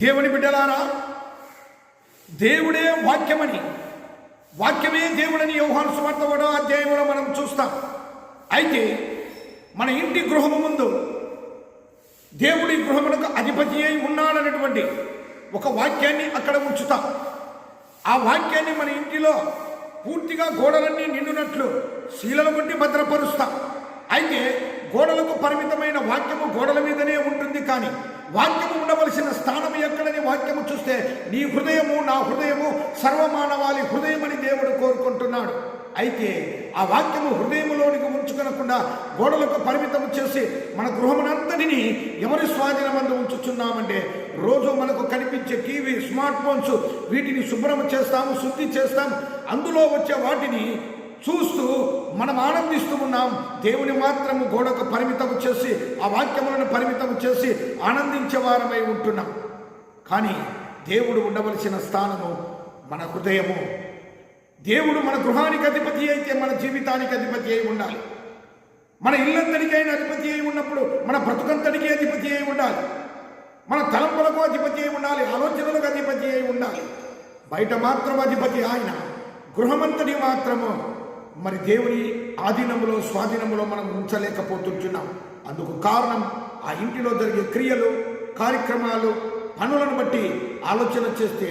దేవుని బిడ్డలారా, దేవుడే వాక్యమని, వాక్యమే దేవుడని యోహాను సువార్త 1వ అధ్యాయంలో మనం చూస్తాం. అయితే మన ఇంటి గృహము ముందు దేవుడి గృహమునకు అధిపతి అయి ఉన్నాడనేటువంటి ఒక వాక్యాన్ని అక్కడ ఉంచుతాం. ఆ వాక్యాన్ని మన ఇంటిలో పూర్తిగా గోడలన్నీ నిండునట్లు శీలలు కొట్టి భద్రపరుస్తాం. అయితే గోడలకు పరిమితమైన వాక్యము గోడల మీదనే ఉంటుంది, కానీ వాక్యము ఉండవలసిన స్థానం ఎక్కడని వాక్యము చూస్తే నీ హృదయము నా హృదయము సర్వమానవాళి హృదయమని దేవుడు కోరుకుంటున్నాడు. అయితే ఆ వాక్యము హృదయములోనికి ఉంచుకొనకుండా గోడలకు పరిమితం చేసి మన గృహమునంతటిని ఎవరి స్వాధీనమందు ఉంచుచున్నామంటే, రోజు మనకు కనిపించే టీవీ, స్మార్ట్ ఫోన్స్, వీటిని శుభ్రం చేస్తాము, శుద్ధి చేస్తాము. అందులో వచ్చే వాటిని చూస్తూ మనం ఆనందిస్తూ ఉన్నాం. దేవుని మాత్రము గోడకు పరిమితం చేసి, ఆ వాక్యములను పరిమితం చేసి ఆనందించే వారమై ఉంటున్నాం. కానీ దేవుడు ఉండవలసిన స్థానము మన హృదయము. దేవుడు మన గృహానికి అధిపతి అయితే మన జీవితానికి అధిపతి అయి ఉండాలి. మన ఇల్లంతటికైనా అధిపతి అయి ఉన్నప్పుడు మన బ్రతుకంతటికి అధిపతి అయి ఉండాలి. మన తలంపులకు అధిపతి అయి ఉండాలి, ఆలోచనలకు అధిపతి అయి ఉండాలి. బయట మాత్రం అధిపతి ఆయన, గృహమంతటి మాత్రము మరి దేవుని ఆధీనములో స్వాధీనములో మనం ఉంచలేకపోతున్నాం. అందుకు కారణం ఆ ఇంటిలో జరిగే క్రియలు, కార్యక్రమాలు, పనులను బట్టి ఆలోచన చేస్తే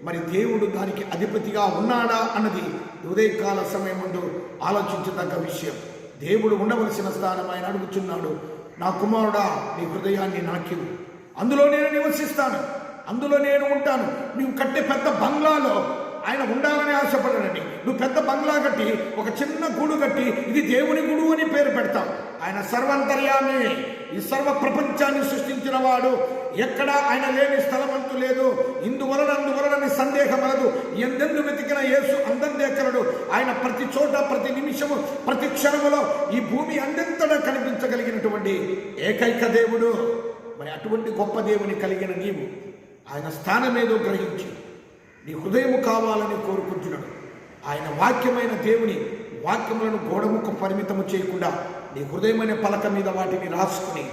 మరి దేవుడు దానికి అధిపతిగా ఉన్నాడా అన్నది ఉదయకాల సమయం ముందు ఆలోచించదగ్గ విషయం. దేవుడు ఉండవలసిన స్థానం ఆయన అడుగుచున్నాడు. నా కుమారుడా, నీ హృదయాన్ని నాకివు, అందులో నేను నివసిస్తాను, అందులో నేను ఉంటాను. నువ్వు కట్టే పెద్ద బంగ్లాలో ఆయన ఉండాలని ఆశపడనండి. నువ్వు పెద్ద బంగ్లా కట్టి ఒక చిన్న గూడు కట్టి ఇది దేవుని గూడు అని పేరు పెడతావు. ఆయన సర్వాంతర్యామి, ఈ సర్వ ప్రపంచాన్ని సృష్టించిన వాడు. ఎక్కడ ఆయన లేని స్థలమంతు లేదు. అందువలన సందేహం అనదు. ఎందెందు వెతికిన యేసు అందందేకలడు. ఆయన ప్రతి చోట, ప్రతి నిమిషము, ప్రతి క్షణములో ఈ భూమి అందంతటా కనిపించగలిగినటువంటి ఏకైక దేవుడు. మరి అటువంటి గొప్ప దేవుని కలిగిన నీవు ఆయన స్థానమేదో గ్రహించి నీ హృదయము కావాలని కోరుకుంటున్నాడు. ఆయన వాక్యమైన దేవుని వాక్యములను గోడముకు పరిమితము చేయకుండా నీ హృదయమైన పలక మీద వాటిని రాసుకుని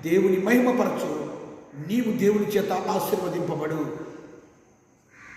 దేవుని మహిమపరచు. నీవు దేవుని చేత ఆశీర్వదింపబడు.